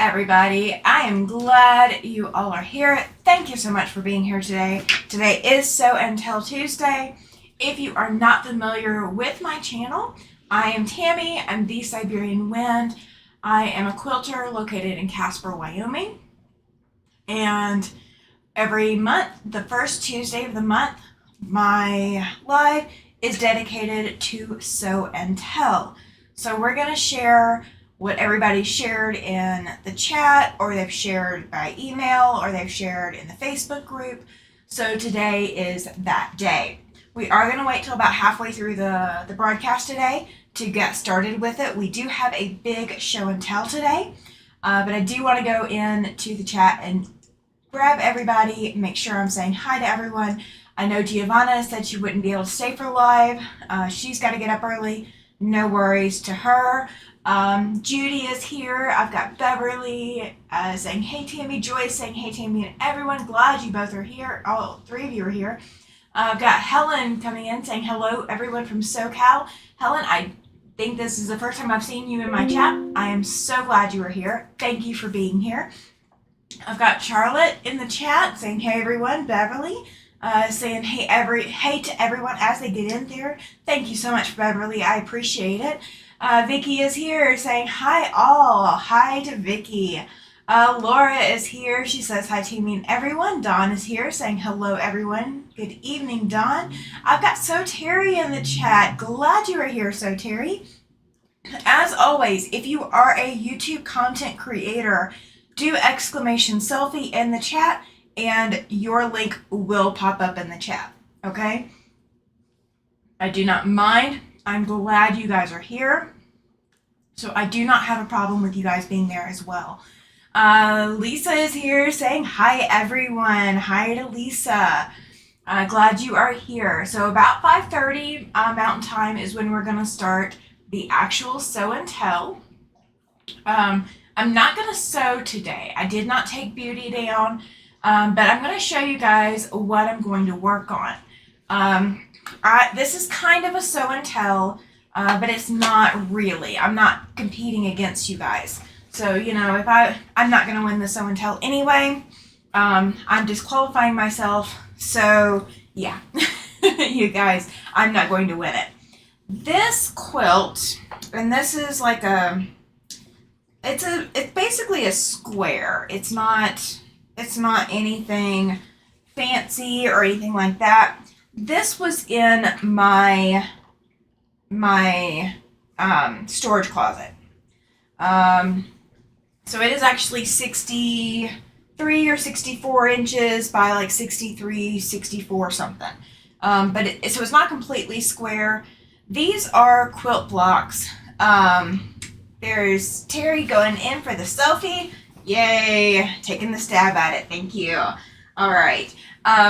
everybody. I am glad you all are here. Thank you so much for being here today. Today is Sew and Tell Tuesday. If you are not familiar with my channel, I am Tammy. I'm the Siberian Wind. I am a quilter located in Casper, Wyoming. And every month, the first Tuesday of the month, my live is dedicated to Sew and Tell. So we're going to share what everybody shared in the chat, or they've shared by email, or they've shared in the Facebook group. So today is that day. We are going to wait till about halfway through the broadcast today to get started with it. We do have a big show and tell today, but I do want to go into the chat and grab everybody, make sure I'm saying hi to everyone. I know Giovanna said she wouldn't be able to stay for live. She's got to get up early. No worries to her. Judy is here. I've got Beverly saying hey Tammy, Joyce saying hey Tammy, and everyone. Glad you both are here. All three of you are here. I've got Helen coming in saying hello everyone from SoCal. Helen, I think this is the first time I've seen you in my chat. I am so glad you are here. Thank you for being here. I've got Charlotte in the chat saying hey everyone. Beverly saying hey to everyone as they get in there. Thank you so much, Beverly. I appreciate it. Vicky is here saying hi all. Hi to Vicky. Laura is here. She says hi Tammy and everyone. Dawn is here saying hello everyone. Good evening, Dawn. I've got So Terry in the chat. Glad you are here, So Terry. As always, if you are a YouTube content creator, do exclamation selfie in the chat and your link will pop up in the chat. Okay? I do not mind. I'm glad you guys are here. So I do not have a problem with you guys being there as well. Lisa is here saying hi everyone. Hi to Lisa. Glad you are here. So about 5:30 Mountain Time is when we're going to start the actual Sew and Tell. I'm not going to sew today. I did not take beauty down, but I'm going to show you guys what I'm going to work on. This is kind of a Sew and Tell, but it's not really. I'm not competing against you guys. So, you know, if I'm not going to win the Sew and Tell anyway. I'm disqualifying myself. So, yeah, you guys, I'm not going to win it. This quilt, and this is like it's basically a square. It's not anything fancy or anything like that. This was in my storage closet. So it is actually 63 or 64 inches by like 63, 64 something. But so it's not completely square. These are quilt blocks. There's Terry going in for the selfie. Yay, taking the stab at it. Thank you. All right.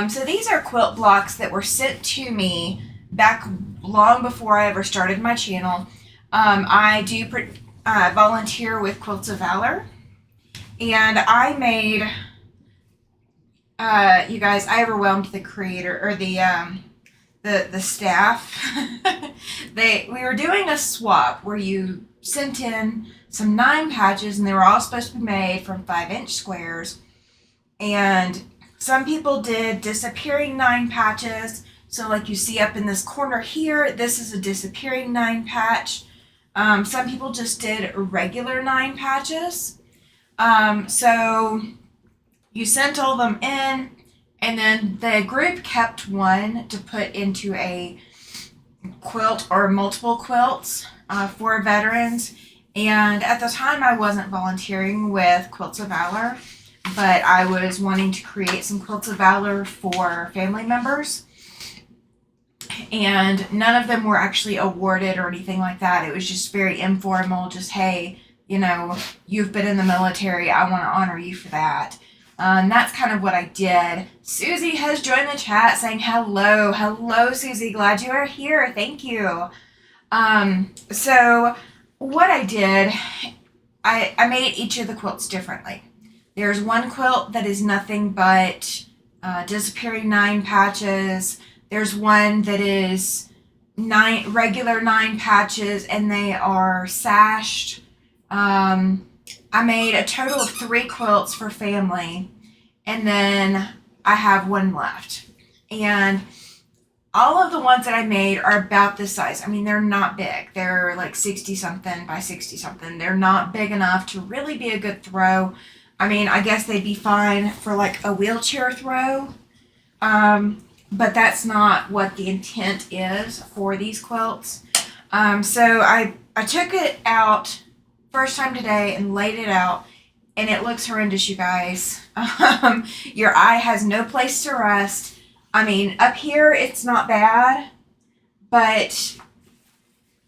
So these are quilt blocks that were sent to me back long before I ever started my channel. I do volunteer with Quilts of Valor, and I made, you guys, I overwhelmed the creator or the staff. We were doing a swap where you sent in some 9 patches, and they were all supposed to be made from 5-inch squares. And some people did disappearing 9 patches. So like you see up in this corner here, this is a disappearing 9 patch. Some people just did regular 9 patches. So you sent all of them in, and then the group kept one to put into a quilt or multiple quilts for veterans. And at the time I wasn't volunteering with Quilts of Valor, but I was wanting to create some Quilts of Valor for family members. And none of them were actually awarded or anything like that. It was just very informal. Just, hey, you know, you've been in the military. I want to honor you for that. And that's kind of what I did. Susie has joined the chat saying hello. Hello, Susie. Glad you are here. Thank you. So what I did, I made each of the quilts differently. There's one quilt that is nothing but disappearing 9 patches. There's one that is regular 9 patches, and they are sashed. I made a total of 3 quilts for family, and then I have one left. And all of the ones that I made are about this size. I mean, they're not big. They're like 60 something by 60 something. They're not big enough to really be a good throw. I mean, I guess they'd be fine for like a wheelchair throw. But that's not what the intent is for these quilts. So I took it out first time today and laid it out, and it looks horrendous, you guys. Your eye has no place to rest. I mean, up here it's not bad, but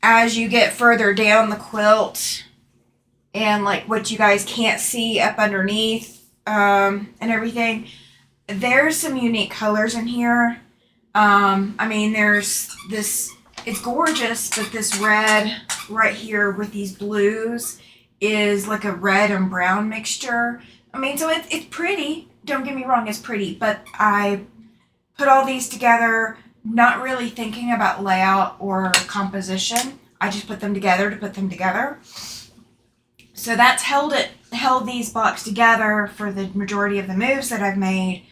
as you get further down the quilt and like what you guys can't see up underneath and everything, there's some unique colors in here. I mean, there's this, it's gorgeous, but this red right here with these blues is like a red and brown mixture. I mean, so it's pretty. Don't get me wrong, it's pretty, but I put all these together not really thinking about layout or composition. I just put them together to put them together. So that's held these blocks together for the majority of the moves that I've made.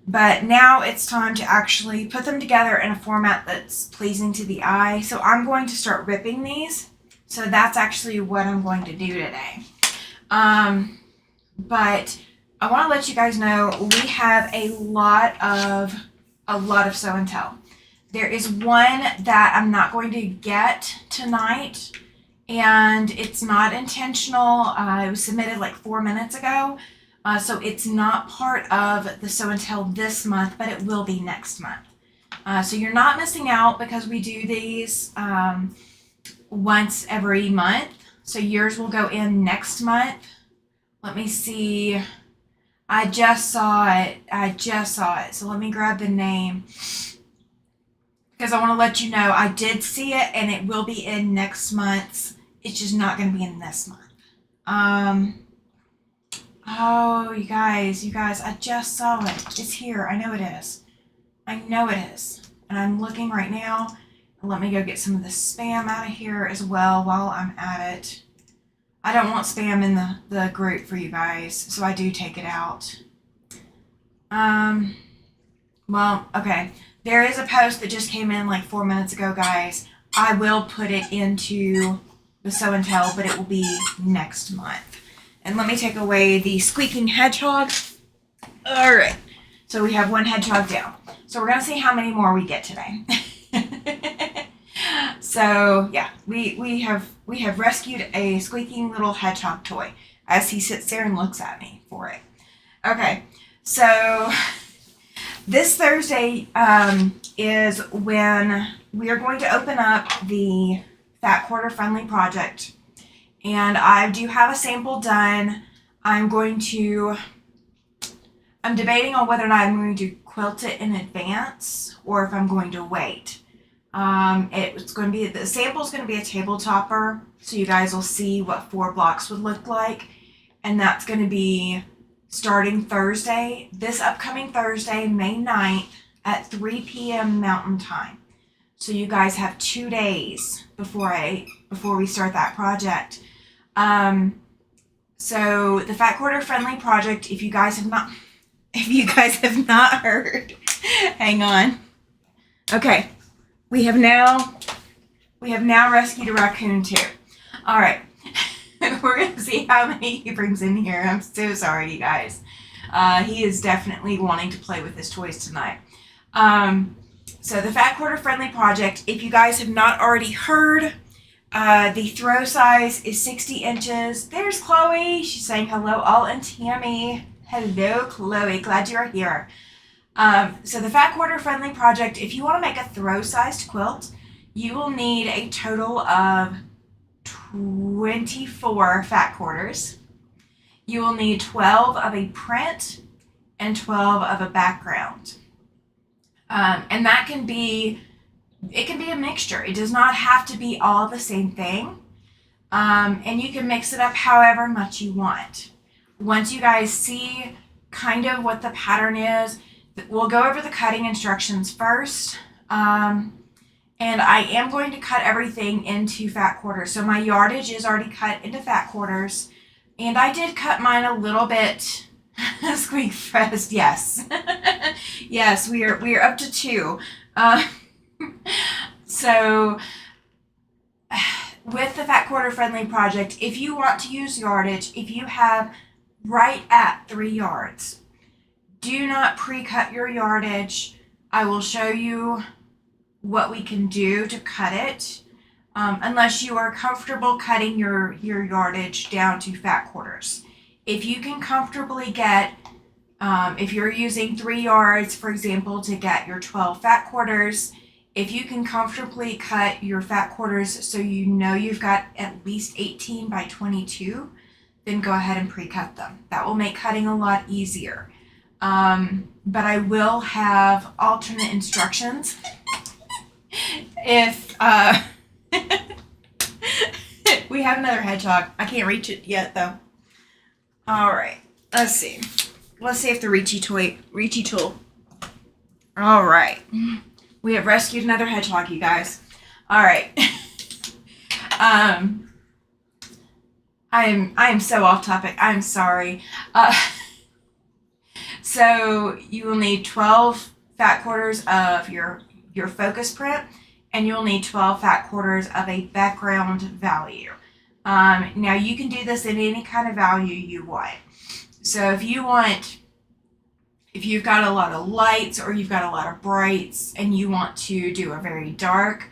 But now it's time to actually put them together in a format that's pleasing to the eye. So I'm going to start ripping these. So that's actually what I'm going to do today. But I want to let you guys know we have a lot of show and tell. There is one that I'm not going to get tonight, and it's not intentional. It was submitted like 4 minutes ago. So it's not part of the show and tell this month, but it will be next month. So you're not missing out because we do these once every month. So yours will go in next month. Let me see. I just saw it. So let me grab the name because I want to let you know I did see it and it will be in next month's. It's just not going to be in this month. Oh, you guys, I just saw it. It's here. I know it is. And I'm looking right now. Let me go get some of the spam out of here as well while I'm at it. I don't want spam in the group for you guys, so I do take it out. Well, okay. There is a post that just came in like 4 minutes ago, guys. I will put it into the show and tell, but it will be next month. And let me take away the squeaking hedgehog. All right. So we have one hedgehog down. So we're going to see how many more we get today. So yeah, we have rescued a squeaking little hedgehog toy as he sits there and looks at me for it. Okay, so this Thursday is when we are going to open up the Fat Quarter Friendly project, and I do have a sample done. I'm debating on whether or not I'm going to quilt it in advance or if I'm going to wait. The sample's going to be a table topper, so you guys will see what 4 blocks would look like, and that's going to be starting Thursday, this upcoming Thursday, May 9th at 3 p.m. Mountain Time. So you guys have 2 days before we start that project. So the Fat Quarter Friendly project, if you guys have not heard, hang on. Okay. We have now rescued a raccoon too. All right, we're gonna see how many he brings in here. I'm so sorry, you guys. He is definitely wanting to play with his toys tonight. So the Fat Quarter Friendly project, if you guys have not already heard, the throw size is 60 inches. There's Chloe. She's saying hello, all, and Tammy. Hello, Chloe. Glad you're here. So the Fat Quarter Friendly project, if you want to make a throw-sized quilt, you will need a total of 24 fat quarters. You will need 12 of a print and 12 of a background. And that can be a mixture. It does not have to be all the same thing. And you can mix it up however much you want. Once you guys see kind of what the pattern is, we'll go over the cutting instructions first. And I am going to cut everything into fat quarters. So my yardage is already cut into fat quarters. And I did cut mine a little bit squeak fest, yes. Yes, we are up to 2. So with the Fat Quarter Friendly project, if you want to use yardage, if you have right at 3 yards, do not pre-cut your yardage. I will show you what we can do to cut it, unless you are comfortable cutting your yardage down to fat quarters. If you can comfortably get, if you're using 3 yards, for example, to get your 12 fat quarters, if you can comfortably cut your fat quarters so you know you've got at least 18 by 22, then go ahead and pre-cut them. That will make cutting a lot easier. But I will have alternate instructions if we have another hedgehog. I can't reach it yet though. All right, let's see. Let's see if the reachy tool. All right, we have rescued another hedgehog, you guys. All right. I am so off topic. I'm sorry. So you will need 12 fat quarters of your focus print, and you'll need 12 fat quarters of a background value. Now you can do this in any kind of value you want. So if you've got a lot of lights or you've got a lot of brights and you want to do a very dark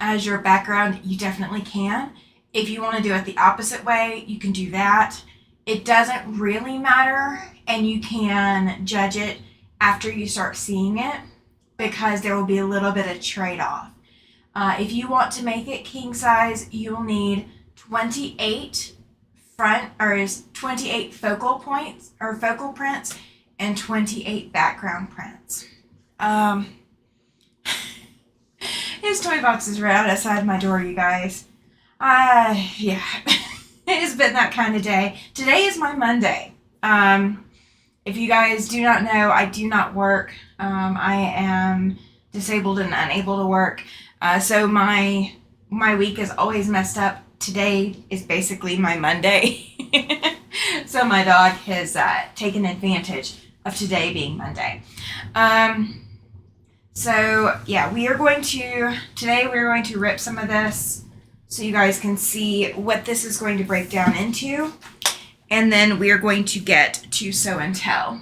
as your background, you definitely can. If you want to do it the opposite way, you can do that. It doesn't really matter, and you can judge it after you start seeing it because there will be a little bit of trade-off. If you want to make it king size, you'll need 28 28 focal points or focal prints and 28 background prints. His toy box is right outside my door, you guys. Yeah, it's been that kind of day. Today is my Monday. If you guys do not know, I do not work. I am disabled and unable to work. So my week is always messed up. Today is basically my Monday. So my dog has taken advantage of today being Monday. So yeah, we're going to rip some of this so you guys can see what this is going to break down into. And then we are going to get to show and tell.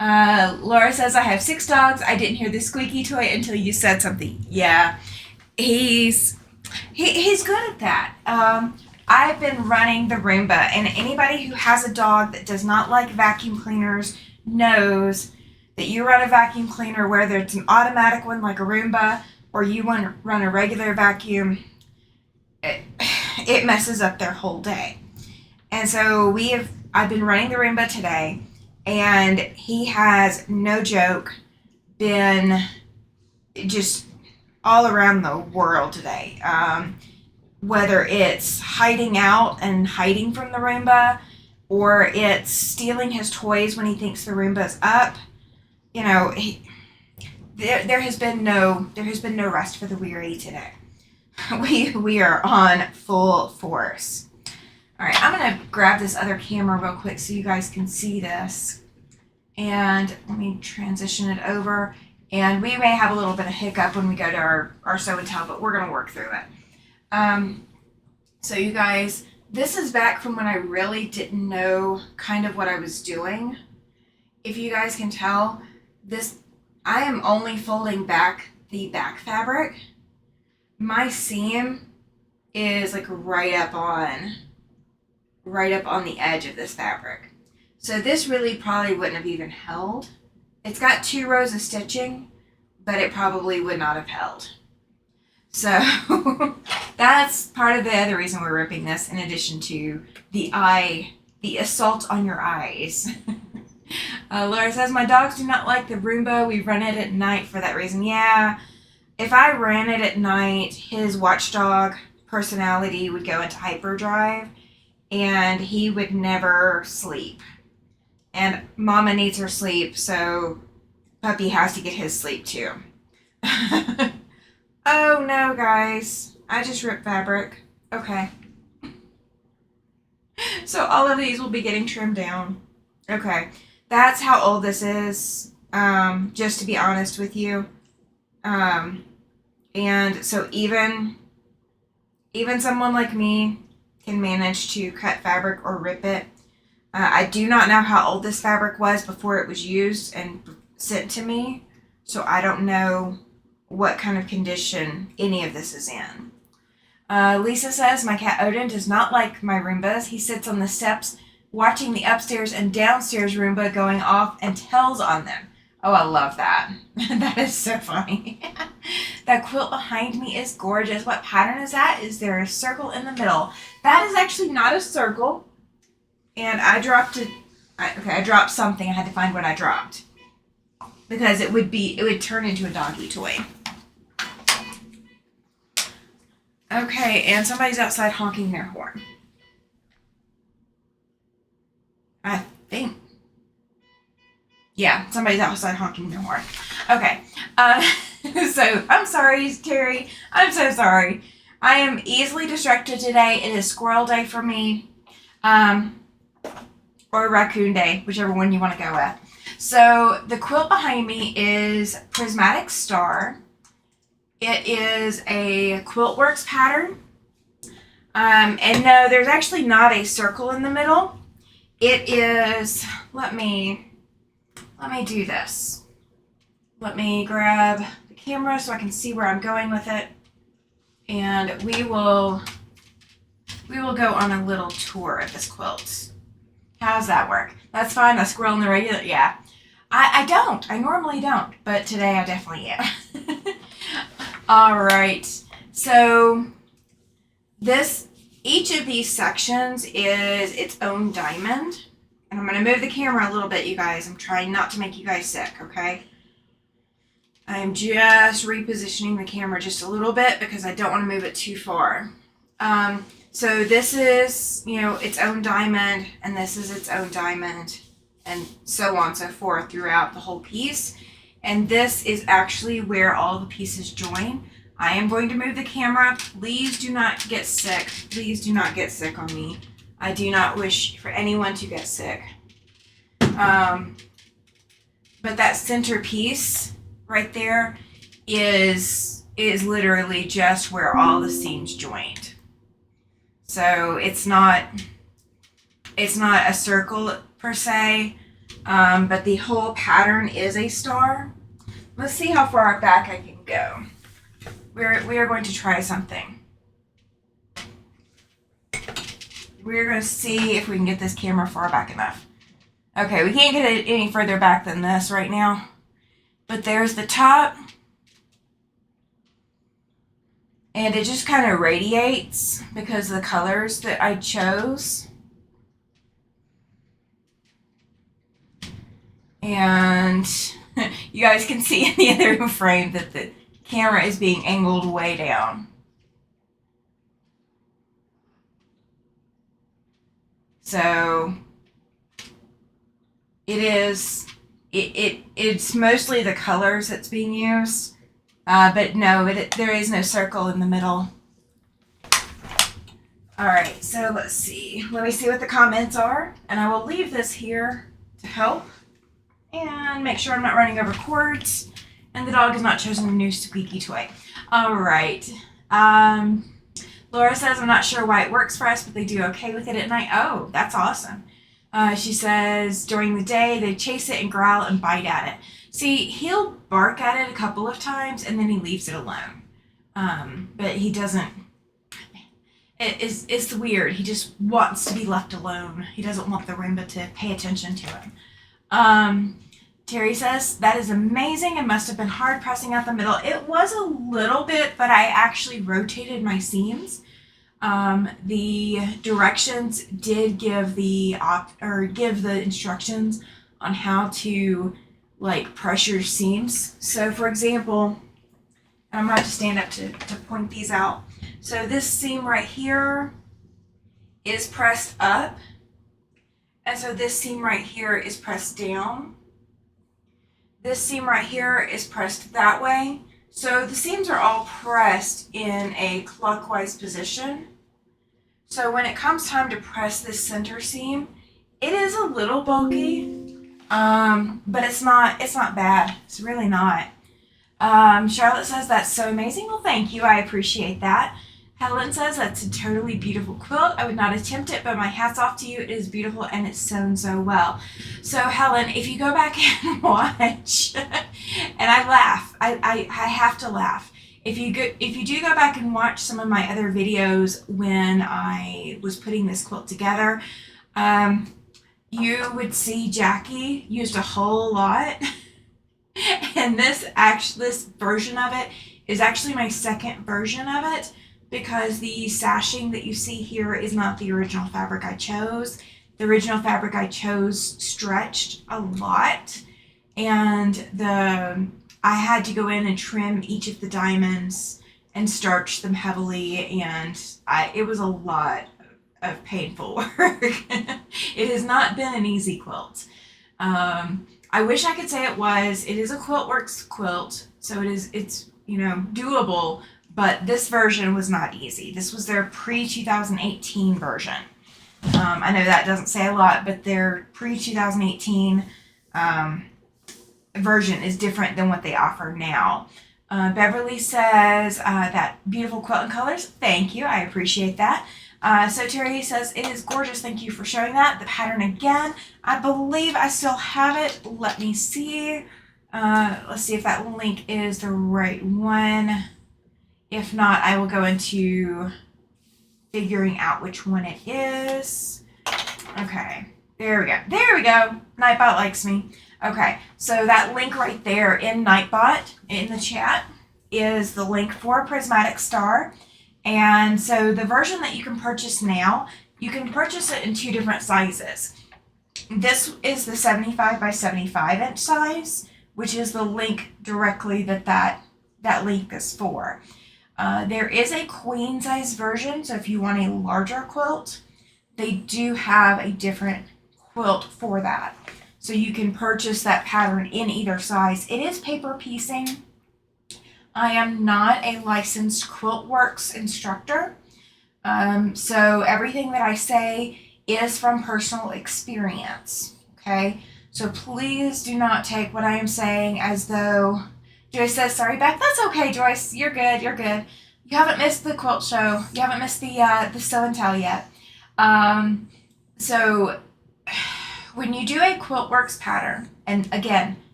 Laura says, I have 6 dogs. I didn't hear the squeaky toy until you said something. Yeah, he's good at that. I've been running the Roomba, and anybody who has a dog that does not like vacuum cleaners knows that you run a vacuum cleaner, whether it's an automatic one like a Roomba or you want to run a regular vacuum, it messes up their whole day. And so I've been running the Roomba today, and he has, no joke, been just all around the world today. Whether it's hiding out and hiding from the Roomba, or it's stealing his toys when he thinks the Roomba's up, you know, there has been no rest for the weary today. We are on full force. All right, I'm gonna grab this other camera real quick so you guys can see this, and let me transition it over. And we may have a little bit of hiccup when we go to our show and tell, but we're gonna work through it. So you guys, this is back from when I really didn't know kind of what I was doing. If you guys can tell, I am only folding back the back fabric. My seam is like right up on the edge of this fabric. So this really probably wouldn't have even held. It's got 2 rows of stitching, but it probably would not have held. So that's part of the other reason we're ripping this, in addition to the assault on your eyes. Laura says, my dogs do not like the Roomba. We run it at night for that reason. Yeah, if I ran it at night, his watchdog personality would go into hyperdrive, and he would never sleep. And Mama needs her sleep, so Puppy has to get his sleep too. Oh no, guys. I just ripped fabric. Okay. So all of these will be getting trimmed down. Okay, that's how old this is, just to be honest with you. And so even someone like me can manage to cut fabric or rip it. I do not know how old this fabric was before it was used and sent to me, so I don't know what kind of condition any of this is in. Lisa says, my cat Odin does not like my Roombas. He sits on the steps watching the upstairs and downstairs Roomba going off and tells on them. Oh, I love that. That is so funny. That quilt behind me is gorgeous. What pattern is that? Is there a circle in the middle? That is actually not a circle. And I dropped it. I dropped something. I had to find what I dropped. Because it would turn into a doggy toy. Okay, and somebody's outside honking their horn. I think. Yeah, somebody's outside honking their horn. Okay, so I'm sorry, Terry. I'm so sorry. I am easily distracted today. It is squirrel day for me. Or raccoon day, whichever one you want to go with. So the quilt behind me is Prismatic Star. It is a Quiltworks pattern. And no, there's actually not a circle in the middle. It is, let me do this. Let me grab the camera so I can see where I'm going with it. And we will go on a little tour of this quilt. How's that work? That's fine. A squirrel in the regular, yeah. I normally don't, but today I definitely am. All right. So each of these sections is its own diamond. And I'm going to move the camera a little bit, you guys. I'm trying not to make you guys sick, okay? I'm just repositioning the camera just a little bit because I don't want to move it too far. So this is, its own diamond, and this is its own diamond, and so on and so forth throughout the whole piece. And this is actually where all the pieces join. I am going to move the camera. Please do not get sick. Please do not get sick on me. I do not wish for anyone to get sick. But that center piece right there is literally just where all the seams joined. So it's not a circle per se, but the whole pattern is a star. Let's see how far back I can go. We are going to try something. We're going to see if we can get this camera far back enough. Okay, we can't get it any further back than this right now. But there's the top. And it just kind of radiates because of the colors that I chose. And you guys can see in the other frame that the camera is being angled way down. So it's mostly the colors that's being used. But no, there is no circle in the middle. All right, so let's see. Let me see what the comments are, and I will leave this here to help and make sure I'm not running over cords and the dog has not chosen a new squeaky toy. All right. Laura says, I'm not sure why it works for us, but they do okay with it at night. Oh, that's awesome. She says, during the day, they chase it and growl and bite at it. See, he'll bark at it a couple of times and then he leaves it alone. But he doesn't. It's weird. He just wants to be left alone. He doesn't want the Roomba to pay attention to him. Terry says, that is amazing. It must have been hard pressing out the middle. It was a little bit, but I actually rotated my seams. The directions did give the instructions on how to press your seams. So for example, I'm going to have to stand up to point these out. So this seam right here is pressed up. And so this seam right here is pressed down. This seam right here is pressed that way. So the seams are all pressed in a clockwise position. So when it comes time to press this center seam, it is a little bulky, but it's not bad. It's really not. Charlotte says, that's so amazing. Well, thank you. I appreciate that. Helen says, that's a totally beautiful quilt. I would not attempt it, but my hat's off to you. It is beautiful and it's sewn so well. So Helen, if you go back and watch, and I laugh, I have to laugh. If you do go back and watch some of my other videos when I was putting this quilt together, you would see Jackie used a whole lot. And this version of it is actually my second version of it, because the sashing that you see here is not the original fabric I chose. The original fabric I chose stretched a lot, and I had to go in and trim each of the diamonds and starch them heavily, and it was a lot of painful work. It has not been an easy quilt. I wish I could say it was. It is a Quiltworks quilt, so it's doable, but this version was not easy. This was their pre-2018 version. I know that doesn't say a lot, but their pre-2018 version is different than what they offer now. Beverly says, that beautiful quilt and colors. Thank you. I appreciate that. So Terry says, it is gorgeous. Thank you for showing that. The pattern again. I believe I still have it. Let me see. Let's see if that link is the right one. If not, I will go into figuring out which one it is. Okay, there we go. There we go. Nightbot likes me. Okay, so that link right there in Nightbot in the chat is the link for Prismatic Star. And so the version that you can purchase now, you can purchase it in two different sizes. This is the 75 by 75 inch size, which is the link directly that link is for. There is a queen size version, so if you want a larger quilt, they do have a different quilt for that. So you can purchase that pattern in either size. It is paper piecing. I am not a licensed Quiltworks instructor, so everything that I say is from personal experience, okay? So please do not take what I am saying as though... Joyce says, sorry, Beth. That's okay, Joyce. You're good. You're good. You haven't missed the quilt show. You haven't missed the show and tell yet. So when you do a Quiltworks pattern, and again,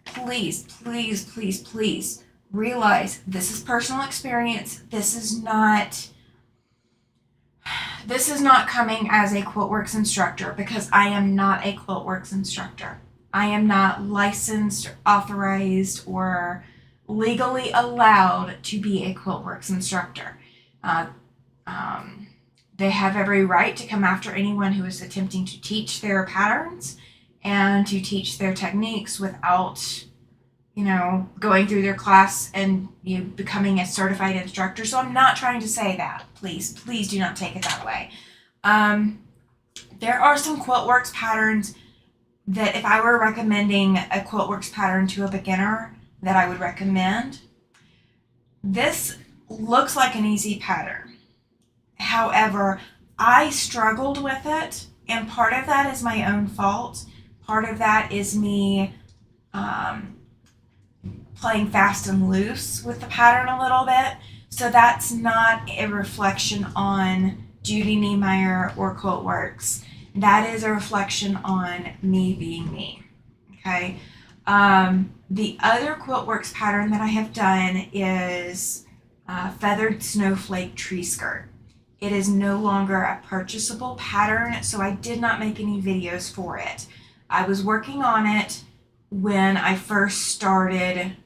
please, please, please, please realize this is personal experience. This is not coming as a Quiltworks instructor, because I am not a Quiltworks instructor. I am not licensed, authorized, or legally allowed to be a Quiltworks instructor. They have every right to come after anyone who is attempting to teach their patterns and to teach their techniques without, going through their class and becoming a certified instructor. So I'm not trying to say that. Please do not take it that way. There are some Quiltworks patterns that if I were recommending a Quiltworks pattern to a beginner, that I would recommend. This looks like an easy pattern. However, I struggled with it, and part of that is my own fault. Part of that is me playing fast and loose with the pattern a little bit. So that's not a reflection on Judy Niemeyer or Quiltworks. That is a reflection on me being me, okay? The other Quiltworks pattern that I have done is Feathered Snowflake Tree Skirt. It is no longer a purchasable pattern, so I did not make any videos for it. I was working on it when I first started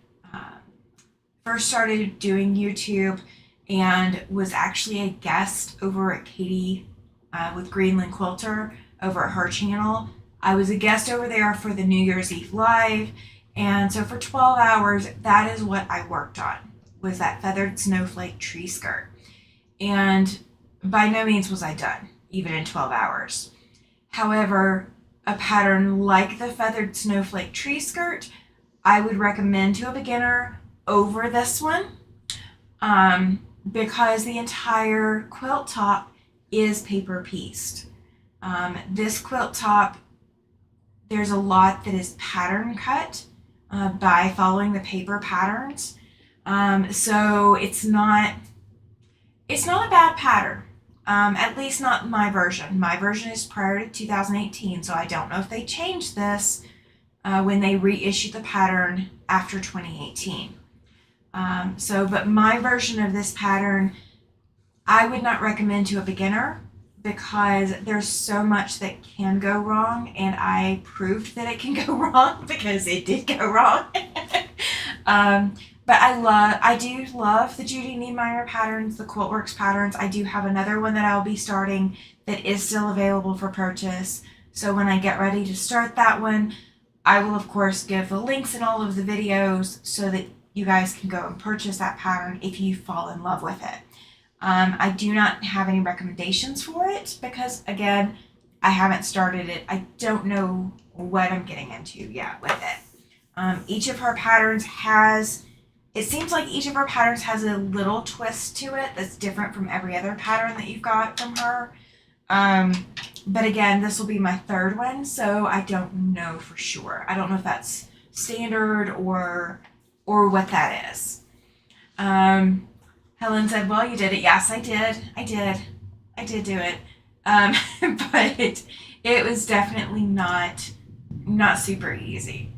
doing YouTube, and was actually a guest over at Katie with Greenland Quilter over at her channel. I was a guest over there for the New Year's Eve Live, and so for 12 hours, that is what I worked on, was that Feathered Snowflake Tree Skirt. And by no means was I done, even in 12 hours. However, a pattern like the Feathered Snowflake Tree Skirt, I would recommend to a beginner over this one, because the entire quilt top is paper pieced. This quilt top, there's a lot that is pattern cut by following the paper patterns. So it's not a bad pattern. At least not my version. My version is prior to 2018, so I don't know if they changed this when they reissued the pattern after 2018. But my version of this pattern, I would not recommend to a beginner because there's so much that can go wrong, and I proved that it can go wrong because it did go wrong. But I do love the Judy Niemeyer patterns, the Quiltworks patterns. I do have another one that I'll be starting that is still available for purchase. So when I get ready to start that one, I will of course give the links in all of the videos so that you guys can go and purchase that pattern if you fall in love with it. I do not have any recommendations for it because, again, I haven't started it. I don't know what I'm getting into yet with it. Each of her patterns it seems like each of her patterns has a little twist to it that's different from every other pattern that you've got from her. But again, this will be my third one, so I don't know for sure. I don't know if that's standard or what that is. Helen said, well, you did it. Yes, I did. I did do it. But it was definitely not super easy.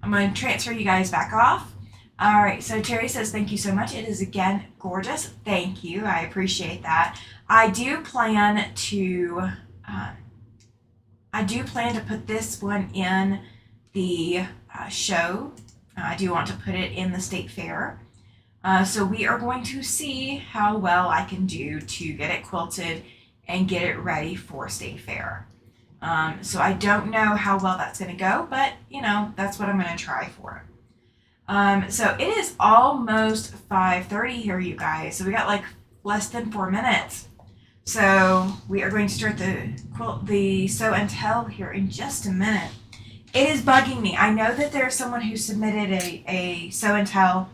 I'm going to transfer you guys back off. All right, so Terry says, thank you so much. It is, again, gorgeous. Thank you. I appreciate that. I do plan to put this one in the show. I do want to put it in the state fair. So we are going to see how well I can do to get it quilted and get it ready for state fair. So I don't know how well that's going to go, but that's what I'm going to try for. So it is almost 5:30 here, you guys. So we got like less than 4 minutes. So we are going to start the Sew and Tell here in just a minute. It is bugging me. I know that there's someone who submitted a Sew and Tell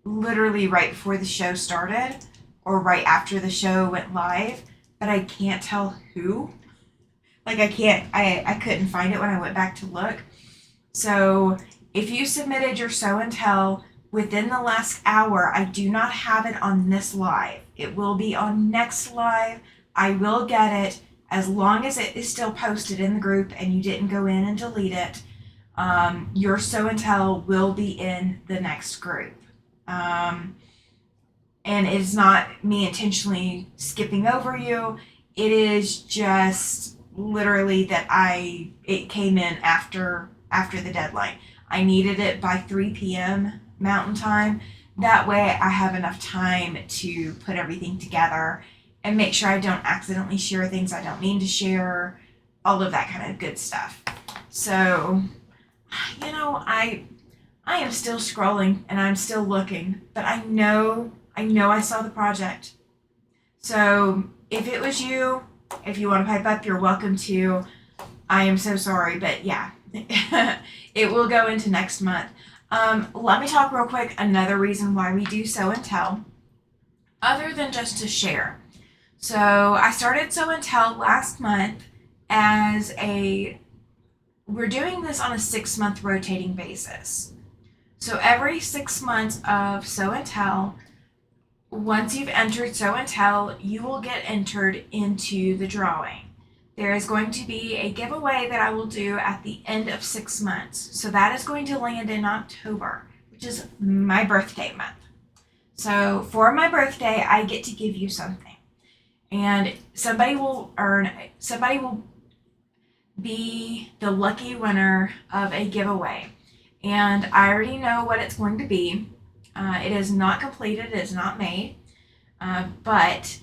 literally right before the show started or right after the show went live, but I can't tell who. Like I couldn't find it when I went back to look. So if you submitted your Sew and Tell within the last hour, I do not have it on this live. It will be on next live. I will get it as long as it is still posted in the group and you didn't go in and delete it. Your Sew and Tell will be in the next group. And it's not me intentionally skipping over you. It is just literally that it came in after the deadline. I needed it by 3 p.m. Mountain Time. That way I have enough time to put everything together and make sure I don't accidentally share things I don't mean to share, all of that kind of good stuff. So, I am still scrolling and I'm still looking, but I know I saw the project. So if it was you, if you want to pipe up, you're welcome to. I am so sorry, but yeah, it will go into next month. Let me talk real quick. Another reason why we do Sew and Tell, other than just to share. So I started Sew and Tell last month we're doing this on a 6-month rotating basis. So every 6 months of Sew and Tell, once you've entered Sew and Tell, you will get entered into the drawing. There is going to be a giveaway that I will do at the end of 6 months. So that is going to land in October, which is my birthday month. So for my birthday, I get to give you something. And somebody will be the lucky winner of a giveaway. And I already know what it's going to be. It is not completed, it is not made. But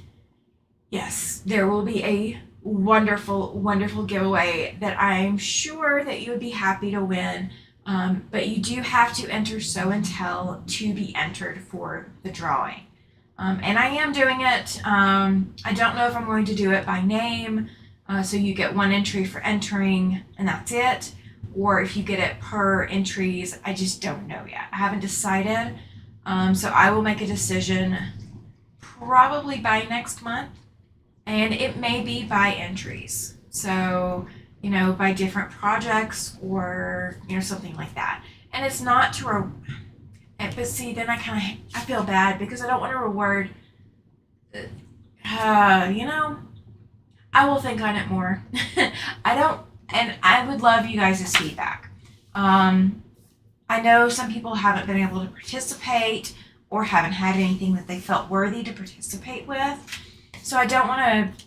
yes, there will be a wonderful, wonderful giveaway that I'm sure that you would be happy to win. But you do have to enter Sew and Tell to be entered for the drawing. And I am doing it. I don't know if I'm going to do it by name. So you get one entry for entering and that's it. Or if you get it per entries, I just don't know yet. I haven't decided. So I will make a decision probably by next month. And it may be by entries. So, by different projects or, something like that. And it's not to, but see, then I feel bad because I don't want to reward, I will think on it more. And I would love you guys' feedback. I know some people haven't been able to participate or haven't had anything that they felt worthy to participate with. So I don't want to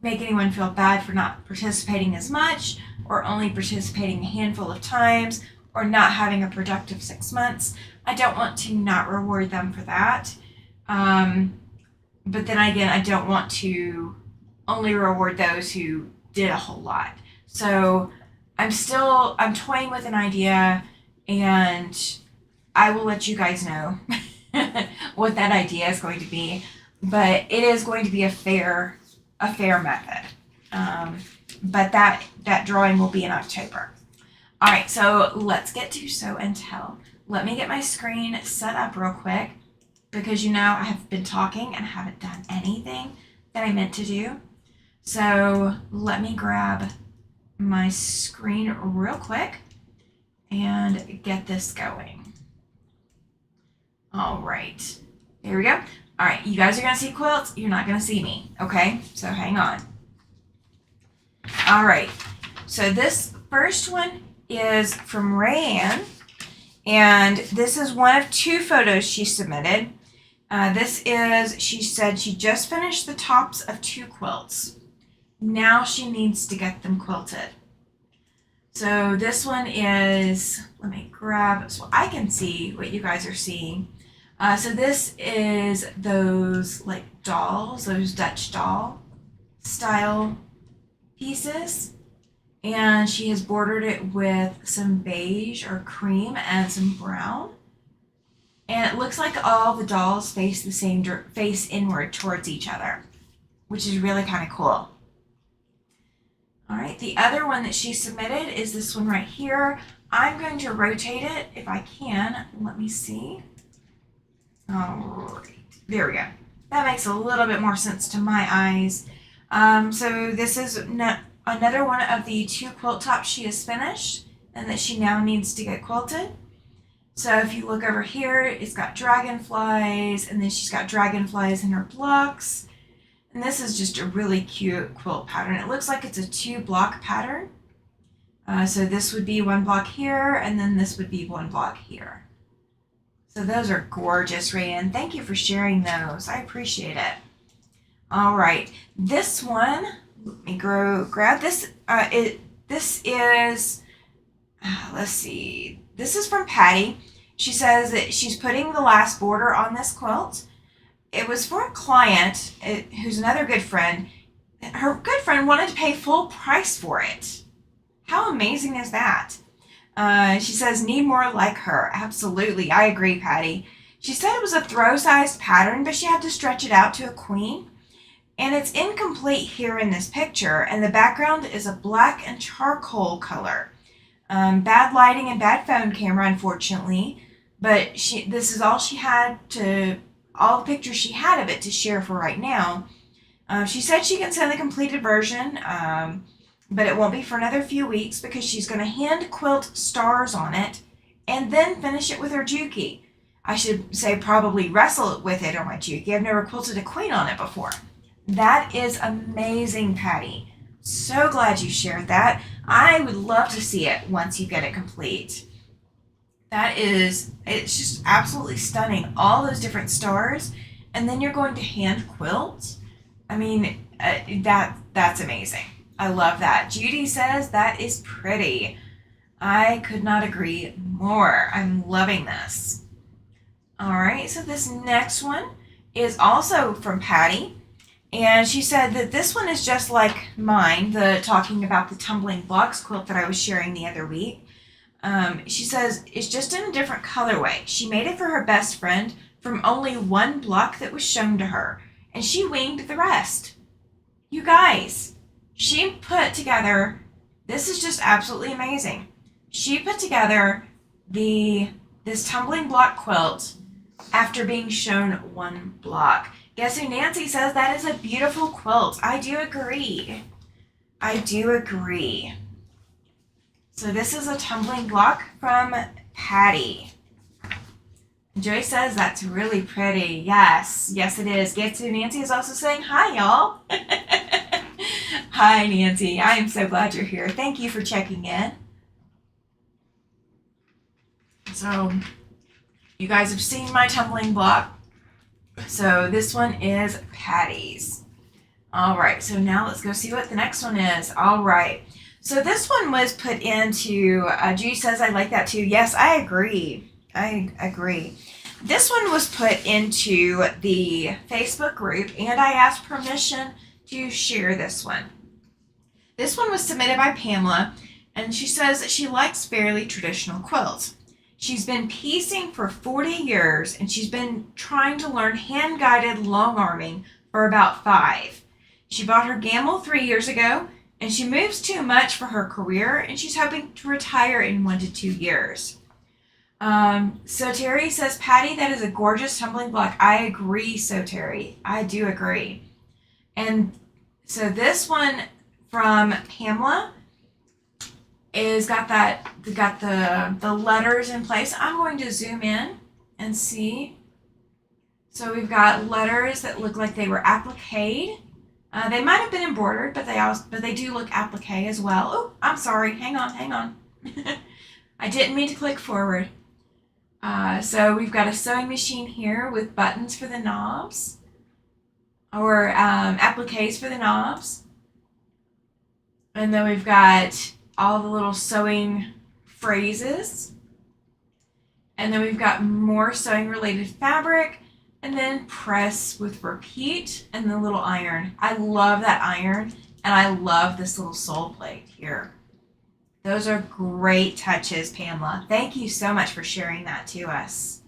make anyone feel bad for not participating as much or only participating a handful of times or not having a productive 6 months. I don't want to not reward them for that. But then again, I don't want to only reward those who did a whole lot. So I'm toying with an idea, and I will let you guys know what that idea is going to be. But it is going to be a fair method. But that drawing will be in October. All right, so let's get to Show and Tell. Let me get my screen set up real quick because I have been talking and haven't done anything that I meant to do. So let me grab my screen real quick and get this going. All right, there we go. All right, you guys are going to see Quilt. You're not going to see me, okay? So hang on. All right, so this first one is from Rayanne, and this is one of 2 photos she submitted. She said she just finished the tops of 2 quilts. Now she needs to get them quilted. So this one is, let me grab so I can see what you guys are seeing. So this is those like dolls, those Dutch doll style pieces. And she has bordered it with some beige or cream and some brown. And it looks like all the dolls face inward towards each other, which is really kind of cool. All right, the other one that she submitted is this one right here. I'm going to rotate it if I can. Let me see. All right, there we go. That makes a little bit more sense to my eyes. So this is another one of the 2 quilt tops she has finished and that she now needs to get quilted. So if you look over here, it's got dragonflies, and then she's got dragonflies in her blocks. And this is just a really cute quilt pattern. It looks like it's a 2-block pattern. So this would be 1 block here, and then this would be 1 block here. So those are gorgeous, Rayanne. Thank you for sharing those. I appreciate it. All right, this one, let me grab this. This is, let's see. This is from Patty. She says that she's putting the last border on this quilt. It was for a client who's another good friend. Her good friend wanted to pay full price for it. How amazing is that? She says, need more like her. Absolutely. I agree, Patty. She said it was a throw-sized pattern, but she had to stretch it out to a queen. And it's incomplete here in this picture, and the background is a black and charcoal color. Bad lighting and bad phone camera, unfortunately, but this is all the pictures she had of it to share for right now. She said she can send the completed version, but it won't be for another few weeks because she's going to hand quilt stars on it and then finish it with her Juki. I should say probably wrestle with it on my Juki. I've never quilted a queen on it before. That is amazing, Patty. So glad you shared that. I would love to see it once you get it complete. It's just absolutely stunning. All those different stars, and then you're going to hand quilt. I mean, that's amazing. I love that. Judy says that is pretty. I could not agree more. I'm loving this. All right, so this next one is also from Patty. And she said that this one is just like mine, talking about the tumbling blocks quilt that I was sharing the other week. She says it's just in a different colorway. She made it for her best friend from only 1 block that was shown to her, and she winged the rest. You guys, she put together, this is just absolutely amazing. She put together this tumbling block quilt after being shown 1 block. Guess who Nancy says that is a beautiful quilt. I do agree. I do agree. So this is a tumbling block from Patty. Joy says that's really pretty. Yes, yes it is. Guess who Nancy is also saying hi, y'all. Hi, Nancy. I am so glad you're here. Thank you for checking in. So you guys have seen my tumbling block. So this one is Patty's. All right, so now let's go see what the next one is. All right, so this one was put into, G says I like that too. Yes, I agree. I agree. This one was put into the Facebook group, and I asked permission to share this one. This one was submitted by Pamela, and she says that she likes fairly traditional quilts. She's been piecing for 40 years, and she's been trying to learn hand-guided long arming for about 5. She bought her Gamble 3 years ago, and she moves too much for her career, and she's hoping to retire in 1 to 2 years. So Terry says, Patty, that is a gorgeous tumbling block. I agree, so Terry. I do agree. And so this one from Pamela is got the letters in place. I'm going to zoom in and see. So we've got letters that look like they were appliqued. They might have been embroidered, but they do look applique as well. Oh, I'm sorry. Hang on. I didn't mean to click forward. So we've got a sewing machine here with buttons for the knobs, or appliques for the knobs. And then we've got all the little sewing phrases. And then we've got more sewing related fabric, and then press with repeat and the little iron. I love that iron, and I love this little sole plate here. Those are great touches, Pamela. Thank you so much for sharing that to us.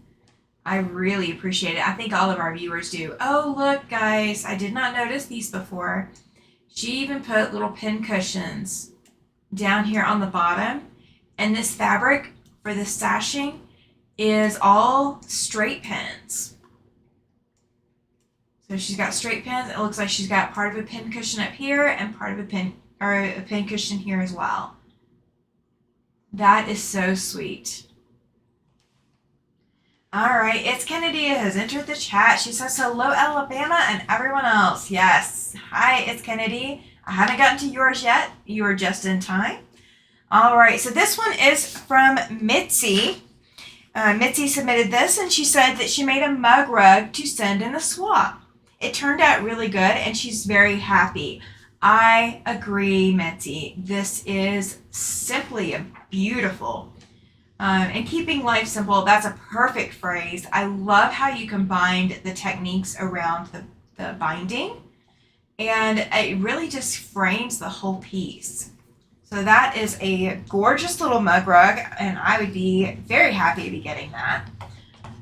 I really appreciate it. I think all of our viewers do. Oh, look, guys, I did not notice these before. She even put little pin cushions down here on the bottom, and this fabric for the sashing is all straight pins. So she's got straight pins. It looks like she's got part of a pin cushion up here and part of a pin cushion here as well. That is so sweet. All right, it's Kennedy has entered the chat. She says, hello, Alabama and everyone else. Yes. Hi, it's Kennedy. I haven't gotten to yours yet. You are just in time. All right, so this one is from Mitzi. Mitzi submitted this, and she said that she made a mug rug to send in a swap. It turned out really good, and she's very happy. I agree, Mitzi. This is simply beautiful. And keeping life simple, that's a perfect phrase. I love how you combined the techniques around the binding, and it really just frames the whole piece. So that is a gorgeous little mug rug, and I would be very happy to be getting that.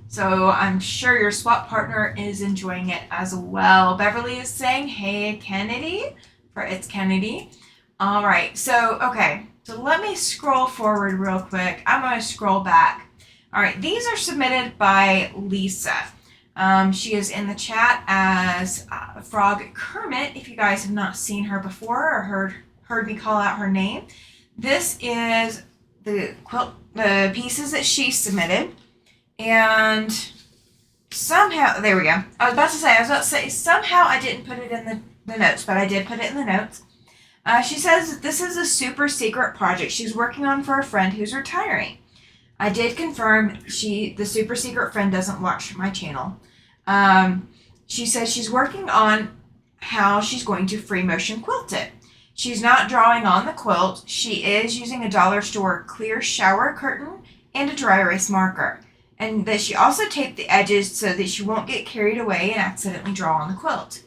So I'm sure your swap partner is enjoying it as well. Beverly is saying, hey, Kennedy, for it's Kennedy. All right, so let me scroll forward real quick. I'm going to scroll back. All right, these are submitted by Lisa. She is in the chat as Frog Kermit, if you guys have not seen her before or heard me call out her name. This is the the pieces that she submitted. And somehow, there we go. I was about to say, somehow I didn't put it in the notes, but I did put it in the notes. She says this is a super secret project she's working on for a friend who's retiring. I did confirm the super secret friend doesn't watch my channel. She says she's working on how she's going to free motion quilt it. She's not drawing on the quilt. She is using a dollar store clear shower curtain and a dry erase marker. And that she also taped the edges so that she won't get carried away and accidentally draw on the quilt.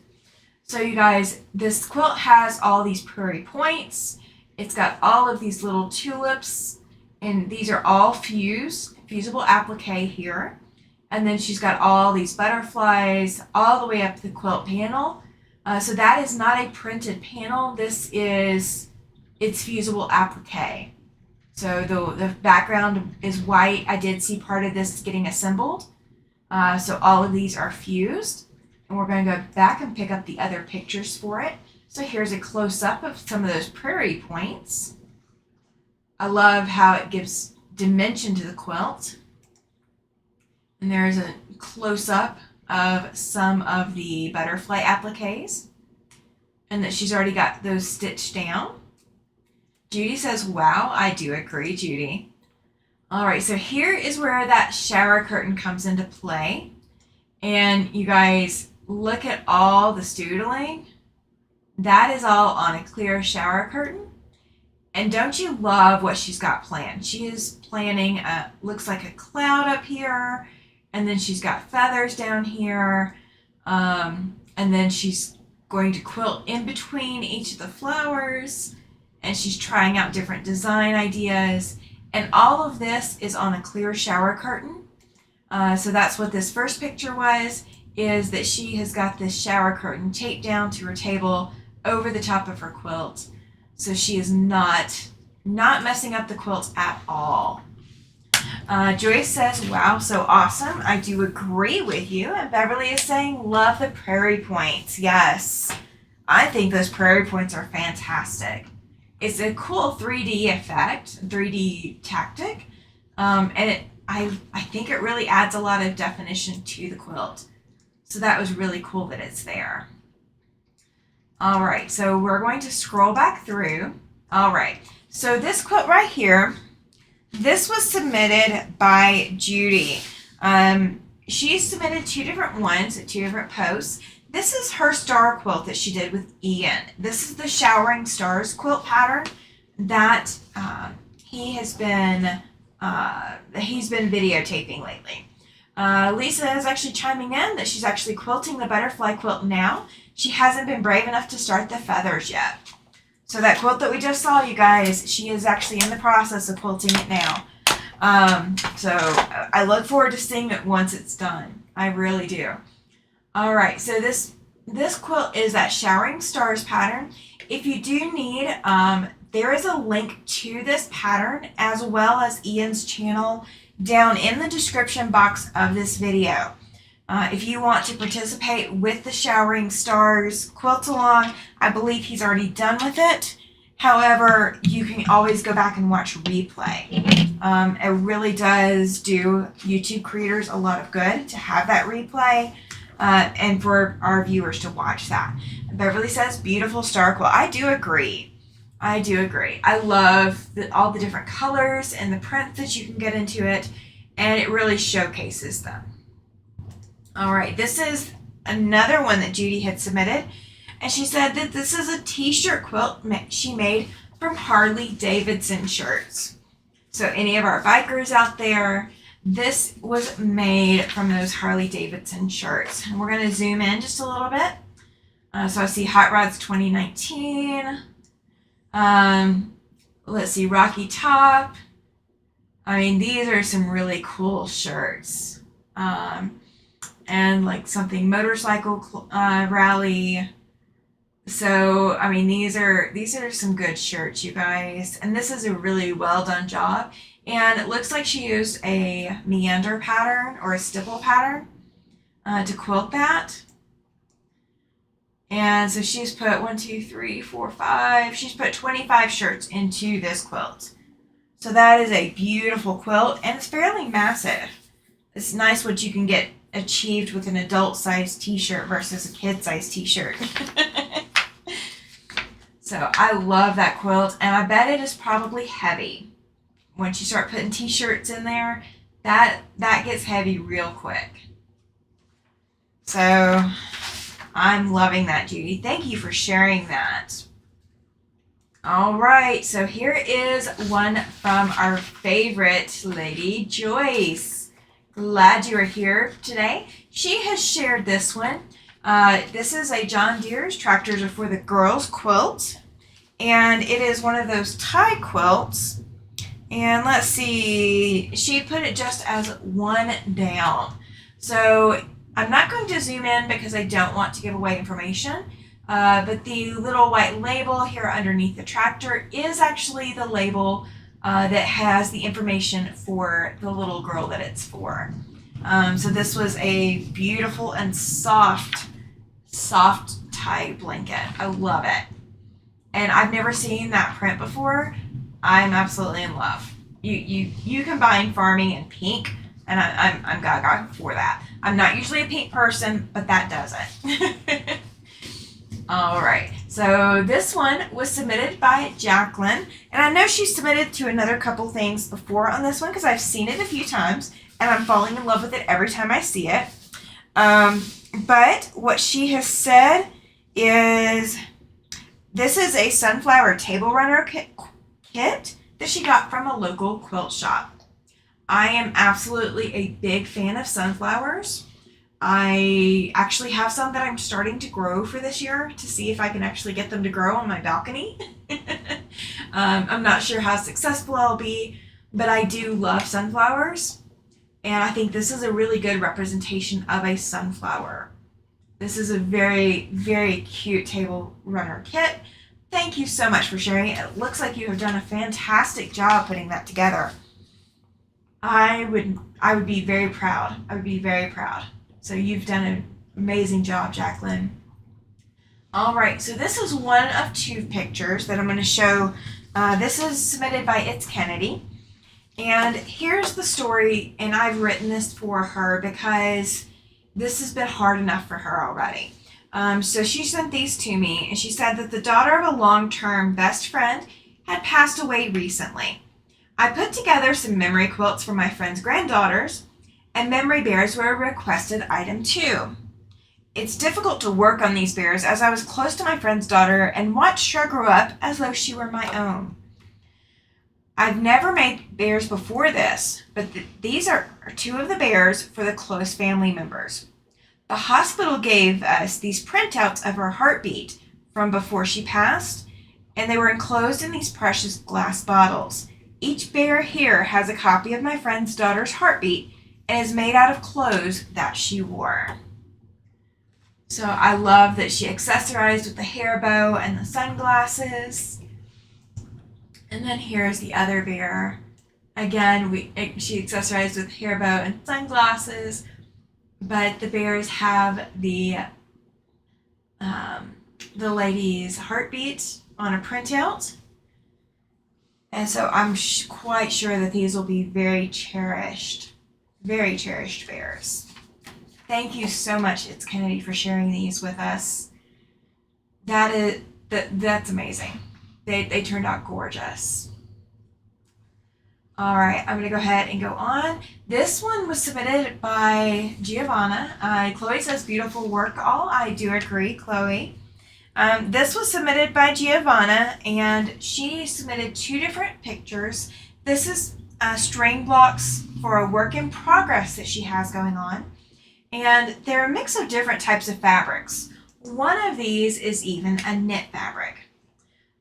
So you guys, this quilt has all these prairie points. It's got all of these little tulips, and these are all fusible applique here. And then she's got all these butterflies all the way up the quilt panel. So that is not a printed panel. It's fusible applique. So the background is white. I did see part of this getting assembled. So all of these are fused. And we're going to go back and pick up the other pictures for it. So here's a close-up of some of those prairie points. I love how it gives dimension to the quilt. And there's a close-up of some of the butterfly appliques. And that she's already got those stitched down. Judy says, wow, I do agree, Judy. All right, so here is where that shower curtain comes into play. And you guys, look at all the stoodling. That is all on a clear shower curtain. And don't you love what she's got planned? She is planning, looks like a cloud up here. And then she's got feathers down here. And then she's going to quilt in between each of the flowers. And she's trying out different design ideas. And all of this is on a clear shower curtain. So that's what this first picture was, is that she has got this shower curtain taped down to her table over the top of her quilt. So she is not messing up the quilt at all. Joyce says, wow, so awesome. I do agree with you. And Beverly is saying, love the prairie points. Yes, I think those prairie points are fantastic. It's a cool 3D effect, 3D tactic. And I think it really adds a lot of definition to the quilt. So that was really cool that it's there. All right, so we're going to scroll back through. All right, so this quilt right here, this was submitted by Judy. She submitted two different ones at two different posts. This is her star quilt that she did with Ian. This is the Showering Stars quilt pattern that he's been videotaping lately. Lisa is actually chiming in that she's actually quilting the butterfly quilt now. She hasn't been brave enough to start the feathers yet. So that quilt that we just saw, you guys, she is actually in the process of quilting it now. So I look forward to seeing it once it's done. I really do. All right, so this quilt is that Showering Stars pattern. If you do need, there is a link to this pattern as well as Ian's channel down in the description box of this video. If you want to participate with the Showering Stars quilt along, I believe he's already done with it. However, you can always go back and watch replay. It really does do YouTube creators a lot of good to have that replay and for our viewers to watch that. Beverly says, beautiful star quilt. I do agree. I do agree. I love all the different colors and the prints that you can get into it, and it really showcases them. All right, this is another one that Judy had submitted, and she said that this is a t-shirt quilt she made from Harley Davidson shirts. So any of our bikers out there, this was made from those Harley Davidson shirts. And we're going to zoom in just a little bit. So I see Hot Rods 2019. Let's see, Rocky Top. I mean, these are some really cool shirts. And like something motorcycle rally. So, I mean, these are some good shirts, you guys. And this is a really well done job. And it looks like she used a meander pattern or a stipple pattern to quilt that. And so she's put 1, 2, 3, 4, 5. She's put 25 shirts into this quilt. So that is a beautiful quilt, and it's fairly massive. It's nice what you can get achieved with an adult-sized t-shirt versus a kid-sized t-shirt. So I love that quilt, and I bet it is probably heavy. Once you start putting t-shirts in there, that gets heavy real quick. So I'm loving that, Judy. Thank you for sharing that. All right, so here is one from our favorite lady, Joyce. Glad you are here today. She has shared this one. This is a John Deere's Tractors Are for the Girls quilt. And it is one of those tie quilts. And let's see, she put it just as one down. So I'm not going to zoom in because I don't want to give away information. But the little white label here underneath the tractor is actually the label that has the information for the little girl that it's for. So this was a beautiful and soft soft tie blanket. I love it. And I've never seen that print before. I'm absolutely in love. You combine farming and pink, and I'm gaga for that. I'm not usually a pink person, but that does it. All right, so this one was submitted by Jacqueline, and I know she submitted to another couple things before on this one because I've seen it a few times, and I'm falling in love with it every time I see it. But what she has said is this is a sunflower table runner kit that she got from a local quilt shop. I am absolutely a big fan of sunflowers. I actually have some that I'm starting to grow for this year to see if I can actually get them to grow on my balcony. I'm not sure how successful I'll be, but I do love sunflowers. And I think this is a really good representation of a sunflower. This is a very, very cute table runner kit. Thank you so much for sharing it. It looks like you have done a fantastic job putting that together. I would be very proud. I would be very proud. So you've done an amazing job, Jacqueline. All right, so this is one of two pictures that I'm going to show. This is submitted by It's Kennedy. And here's the story, and I've written this for her because this has been hard enough for her already. So she sent these to me, and she said that the daughter of a long-term best friend had passed away recently. I put together some memory quilts for my friend's granddaughters, and memory bears were a requested item too. It's difficult to work on these bears as I was close to my friend's daughter and watched her grow up as though she were my own. I've never made bears before this, but these are two of the bears for the close family members. The hospital gave us these printouts of her heartbeat from before she passed, and they were enclosed in these precious glass bottles. Each bear here has a copy of my friend's daughter's heartbeat and is made out of clothes that she wore. So I love that she accessorized with the hair bow and the sunglasses. And then here's the other bear. Again, she accessorized with hair bow and sunglasses, but the bears have the lady's heartbeat on a printout. And so I'm quite sure that these will be very cherished bears. Thank you so much, It's Kennedy, for sharing these with us. That's amazing. They turned out gorgeous. All right, I'm going to go ahead and go on. This one was submitted by Giovanna. Chloe says, beautiful work all. I do agree, Chloe. This was submitted by Giovanna, and she submitted two different pictures. This is string blocks for a work in progress that she has going on. And they're a mix of different types of fabrics. One of these is even a knit fabric.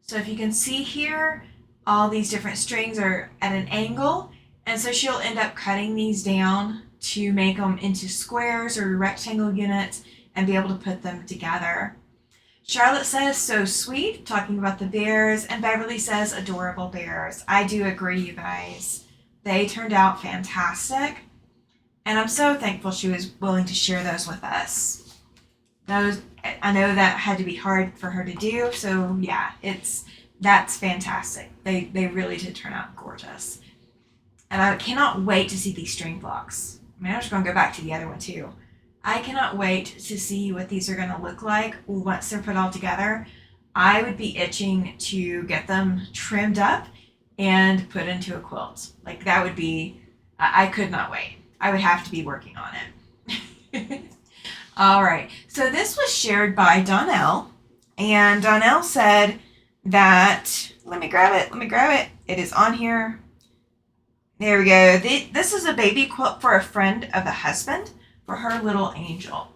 So if you can see here, all these different strings are at an angle, and so she'll end up cutting these down to make them into squares or rectangle units and be able to put them together. Charlotte says, so sweet, talking about the bears, and Beverly says, adorable bears. I do agree, you guys. They turned out fantastic, and I'm so thankful she was willing to share those with us. I know that had to be hard for her to do, so yeah, that's fantastic. They really did turn out gorgeous. And I cannot wait to see these string blocks. I mean, I'm just going to go back to the other one too. I cannot wait to see what these are going to look like once they're put all together. I would be itching to get them trimmed up and put into a quilt. Like that would be, I could not wait. I would have to be working on it. All right, so this was shared by Donnell, and Donnell said that, let me grab it. It is on here. There we go. This is a baby quilt for a friend of the husband for her little angel.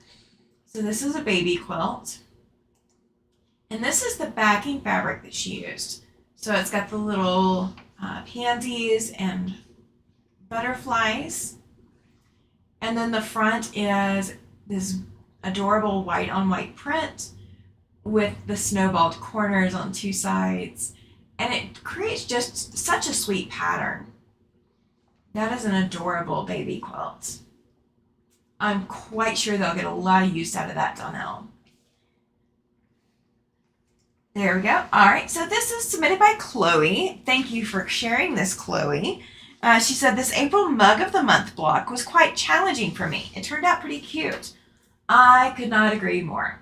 So this is a baby quilt. And this is the backing fabric that she used. So it's got the little pansies and butterflies. And then the front is this adorable white on white print with the snowballed corners on two sides. And it creates just such a sweet pattern. That is an adorable baby quilt. I'm quite sure they'll get a lot of use out of that, Donnell. There we go. All right, so this is submitted by Chloe. Thank you for sharing this, Chloe. She said, this April Mug of the Month block was quite challenging for me. It turned out pretty cute. I could not agree more.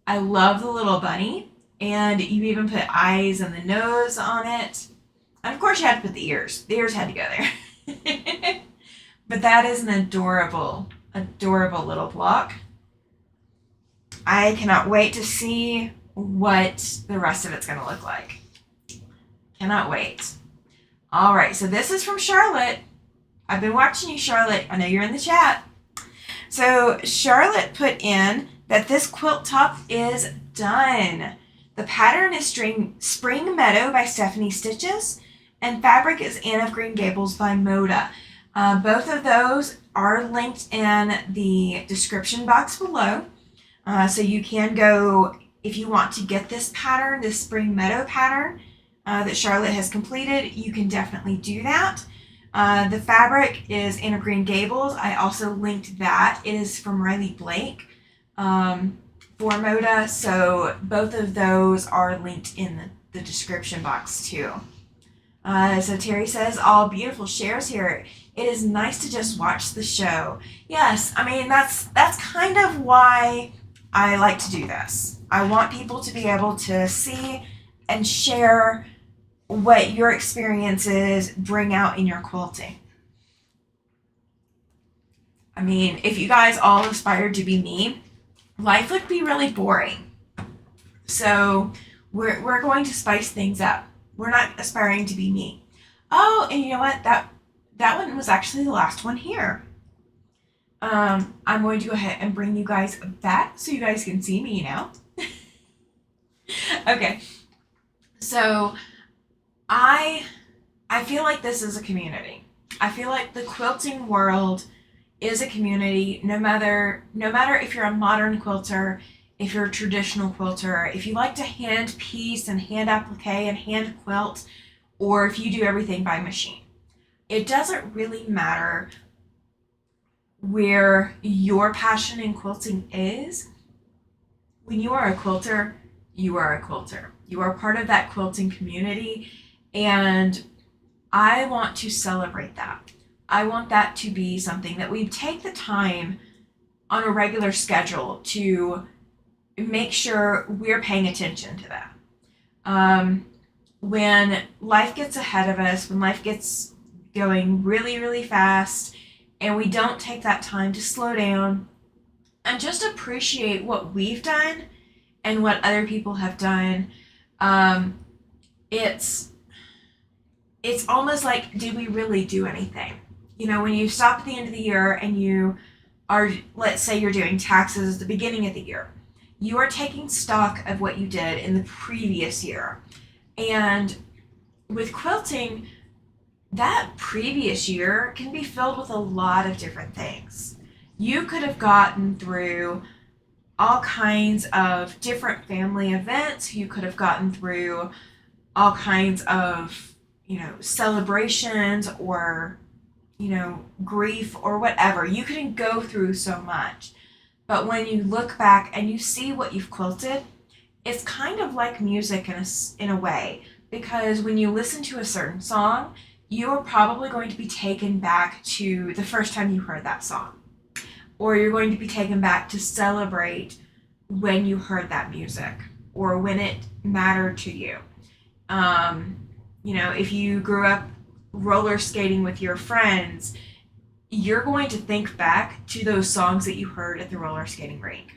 I love the little bunny, and you even put eyes and the nose on it. And of course you had to put the ears. The ears had to go there. But that is an adorable, adorable little block. I cannot wait to see what the rest of it's going to look like. Cannot wait. All right, so this is from Charlotte. I've been watching you, Charlotte. I know you're in the chat. So Charlotte put in that this quilt top is done. The pattern is Spring Meadow by Stephanie Stitches, and fabric is Anne of Green Gables by Moda. Both of those are linked in the description box below. So you can go, if you want to get this pattern, this Spring Meadow pattern that Charlotte has completed, you can definitely do that. The fabric is Anne of Green Gables. I also linked that. It is from Riley Blake for Moda. So both of those are linked in the description box too. So Terry says, all beautiful shares here. It is nice to just watch the show. Yes, I mean, that's kind of why I like to do this. I want people to be able to see and share what your experiences bring out in your quilting. I mean, if you guys all aspired to be me, life would be really boring. So we're going to spice things up. We're not aspiring to be me. Oh, and you know what? That one was actually the last one here. I'm going to go ahead and bring you guys back so you guys can see me now. Okay. So I feel like this is a community. I feel like the quilting world is a community, no matter if you're a modern quilter, if you're a traditional quilter, if you like to hand piece and hand applique and hand quilt, or if you do everything by machine. It doesn't really matter where your passion in quilting is. When you are a quilter, you are a quilter. You are part of that quilting community, and I want to celebrate that. I want that to be something that we take the time on a regular schedule to make sure we're paying attention to that. When life gets ahead of us, when life gets going really, really fast, and we don't take that time to slow down and just appreciate what we've done and what other people have done, it's almost like, did we really do anything? You know, when you stop at the end of the year and you are, let's say you're doing taxes at the beginning of the year, you are taking stock of what you did in the previous year. And with quilting, that previous year can be filled with a lot of different things. You could have gotten through all kinds of different family events. You could have gotten through all kinds of, celebrations or, grief or whatever. You couldn't go through so much. But when you look back and you see what you've quilted, it's kind of like music in a way, because when you listen to a certain song, you're probably going to be taken back to the first time you heard that song, or you're going to be taken back to celebrate when you heard that music or when it mattered to you. If you grew up roller skating with your friends, you're going to think back to those songs that you heard at the roller skating rink.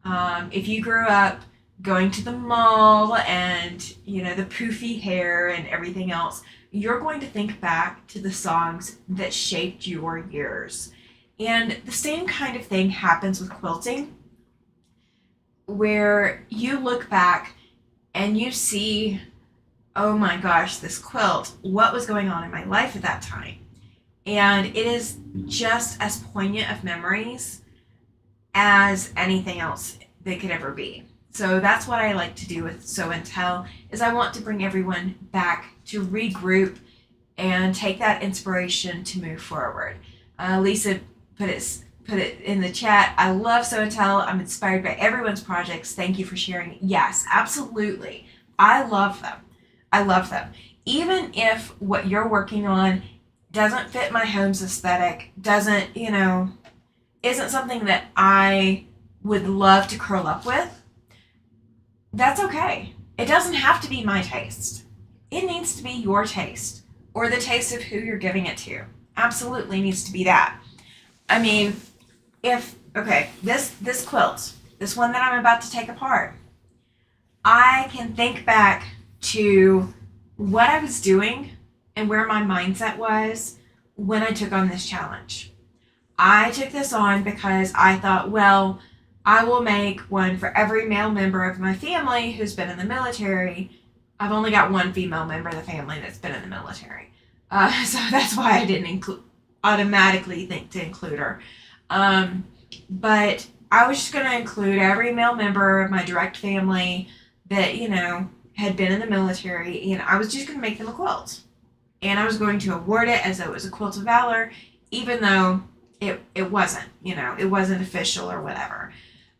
If you grew up going to the mall and, the poofy hair and everything else, you're going to think back to the songs that shaped your years. And the same kind of thing happens with quilting, where you look back and you see, oh my gosh, this quilt, what was going on in my life at that time? And it is just as poignant of memories as anything else that could ever be. So that's what I like to do with Sew and Tell, is I want to bring everyone back to regroup and take that inspiration to move forward. Lisa put it put it in the chat. I love Sew and Tell. I'm inspired by everyone's projects. Thank you for sharing. Yes, absolutely. I love them. I love them. Even if what you're working on doesn't fit my home's aesthetic, doesn't, isn't something that I would love to curl up with, that's okay. It doesn't have to be my taste. It needs to be your taste or the taste of who you're giving it to. Absolutely needs to be that. I mean, this quilt, this one that I'm about to take apart, I can think back to what I was doing and where my mindset was when I took on this challenge. I took this on because I thought, well, I will make one for every male member of my family who's been in the military. I've only got one female member of the family that's been in the military. So that's why I didn't automatically think to include her. But I was just going to include every male member of my direct family that, had been in the military, and I was just going to make them a quilt. And I was going to award it as though it was a quilt of valor, even though it wasn't, it wasn't official or whatever.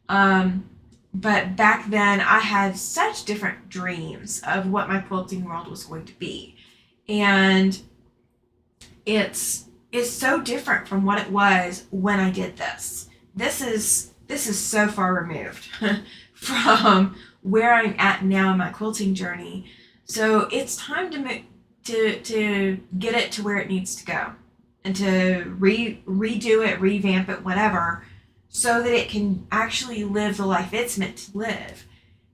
But back then I had such different dreams of what my quilting world was going to be. And it's so different from what it was when I did this. This is so far removed from where I'm at now in my quilting journey. So it's time to get it to where it needs to go and to redo it, revamp it, whatever, so that it can actually live the life it's meant to live.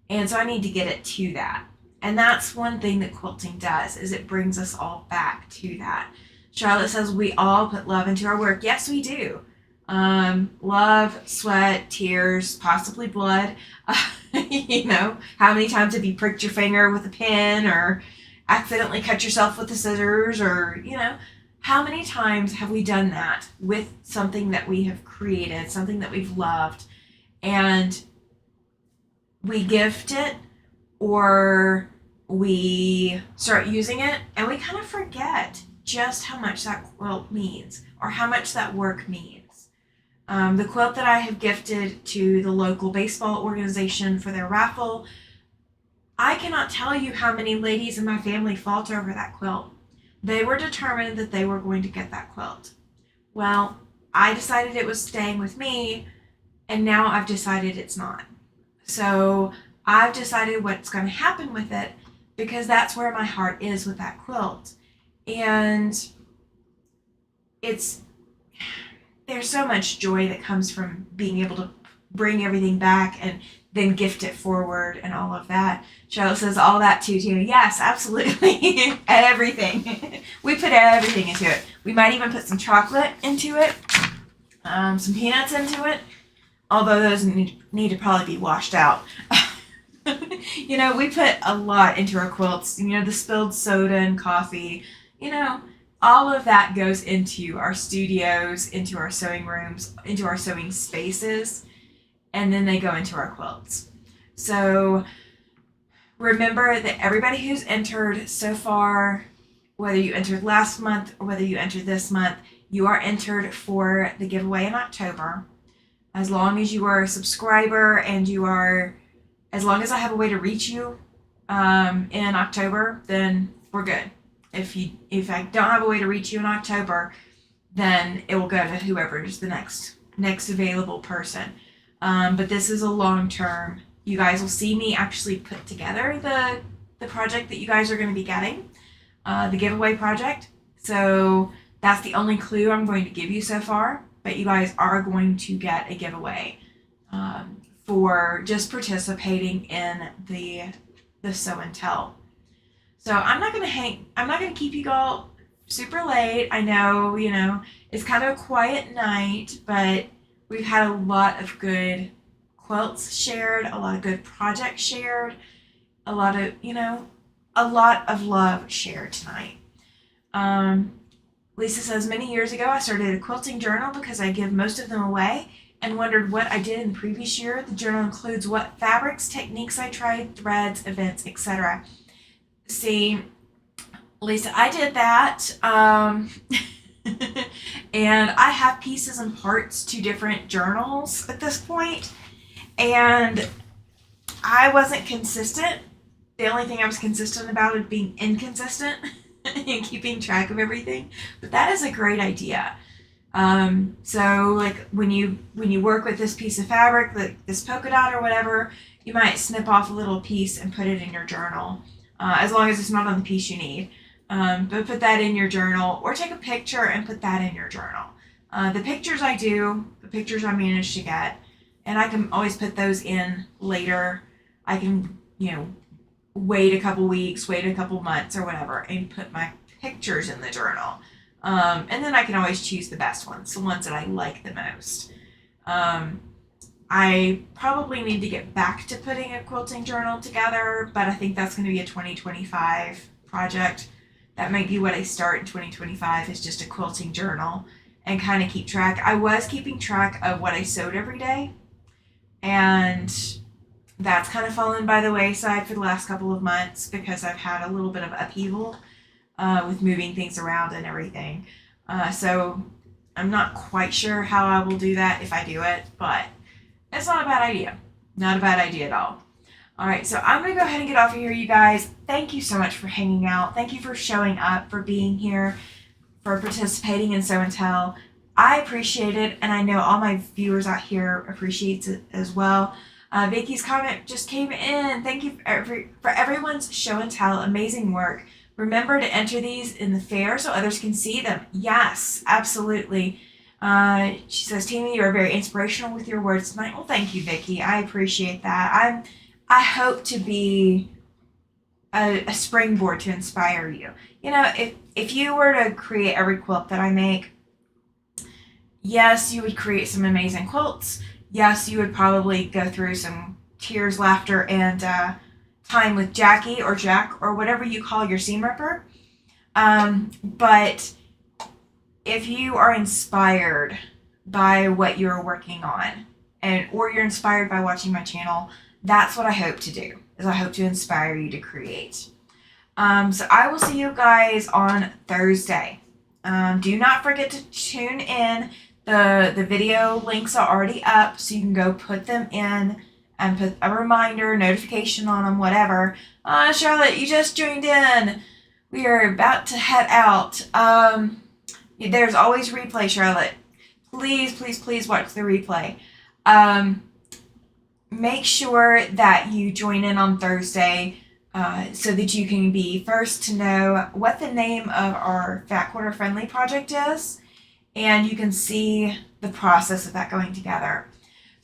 And so I need to get it to that. And that's one thing that quilting does, is it brings us all back to that. Charlotte says we all put love into our work. Yes, we do. Love, sweat, tears, possibly blood. How many times have you pricked your finger with a pin or accidentally cut yourself with the scissors, or, how many times have we done that with something that we have created, something that we've loved, and we gift it or we start using it and we kind of forget just how much that quilt means or how much that work means. The quilt that I have gifted to the local baseball organization for their raffle, I cannot tell you how many ladies in my family fought over that quilt. They were determined that they were going to get that quilt. Well, I decided it was staying with me, and now I've decided it's not. So I've decided what's going to happen with it, because that's where my heart is with that quilt. And there's so much joy that comes from being able to bring everything back and then gift it forward and all of that. Charlotte says all that too. Yes, absolutely. Everything. We put everything into it. We might even put some chocolate into it, some peanuts into it, although those need to probably be washed out. We put a lot into our quilts. The spilled soda and coffee, all of that goes into our studios, into our sewing rooms, into our sewing spaces, and then they go into our quilts. So remember that everybody who's entered so far, whether you entered last month or whether you entered this month, you are entered for the giveaway in October. As long as you are a subscriber and as long as I have a way to reach you in October, then we're good. If I don't have a way to reach you in October, then it will go to whoever's the next available person. But this is a long term. You guys will see me actually put together the project that you guys are going to be getting, the giveaway project. So that's the only clue I'm going to give you so far. But you guys are going to get a giveaway for just participating in the Sew and Tell. So I'm not going to keep you all super late. I know, it's kind of a quiet night, but we've had a lot of good quilts shared, a lot of good projects shared, a lot of love shared tonight. Lisa says, many years ago, I started a quilting journal because I give most of them away and wondered what I did in the previous year. The journal includes what fabrics, techniques I tried, threads, events, etc. See, Lisa, I did that. And I have pieces and parts to different journals at this point, and I wasn't consistent. The only thing I was consistent about is being inconsistent and keeping track of everything. But that is a great idea. So like when you work with this piece of fabric, like this polka dot or whatever, you might snip off a little piece and put it in your journal, as long as it's not on the piece you need. But put that in your journal, or take a picture and put that in your journal. The pictures I managed to get, and I can always put those in later. I can, wait a couple weeks, wait a couple months or whatever, and put my pictures in the journal. And then I can always choose the best ones, the ones that I like the most. I probably need to get back to putting a quilting journal together, but I think that's going to be a 2025 project. That might be what I start in 2025, is just a quilting journal and kind of keep track. I was keeping track of what I sewed every day, and that's kind of fallen by the wayside for the last couple of months because I've had a little bit of upheaval with moving things around and everything. So I'm not quite sure how I will do that if I do it, but it's not a bad idea. Not a bad idea at all. All right, so I'm going to go ahead and get off of here, you guys. Thank you so much for hanging out. Thank you for showing up, for being here, for participating in Sew and Tell. I appreciate it, and I know all my viewers out here appreciates it as well. Vicky's comment just came in. Thank you for everyone's show and tell. Amazing work. Remember to enter these in the fair so others can see them. Yes, absolutely. She says, Tammy, you are very inspirational with your words tonight. Well, thank you, Vicky. I appreciate that. I hope to be a springboard to inspire you. If you were to create every quilt that I make, yes, you would create some amazing quilts. Yes, you would probably go through some tears, laughter, and time with Jackie or Jack or whatever you call your seam ripper. But if you are inspired by what you're working on, or you're inspired by watching my channel, that's what I hope to do, is I hope to inspire you to create. So I will see you guys on Thursday. Do not forget to tune in. The video links are already up, so you can go put them in and put a reminder, notification on them, whatever. Charlotte, you just joined in. We are about to head out. There's always replay, Charlotte. Please, please, please watch the replay. Make sure that you join in on Thursday so that you can be first to know what the name of our Fat Quarter Friendly project is, and you can see the process of that going together.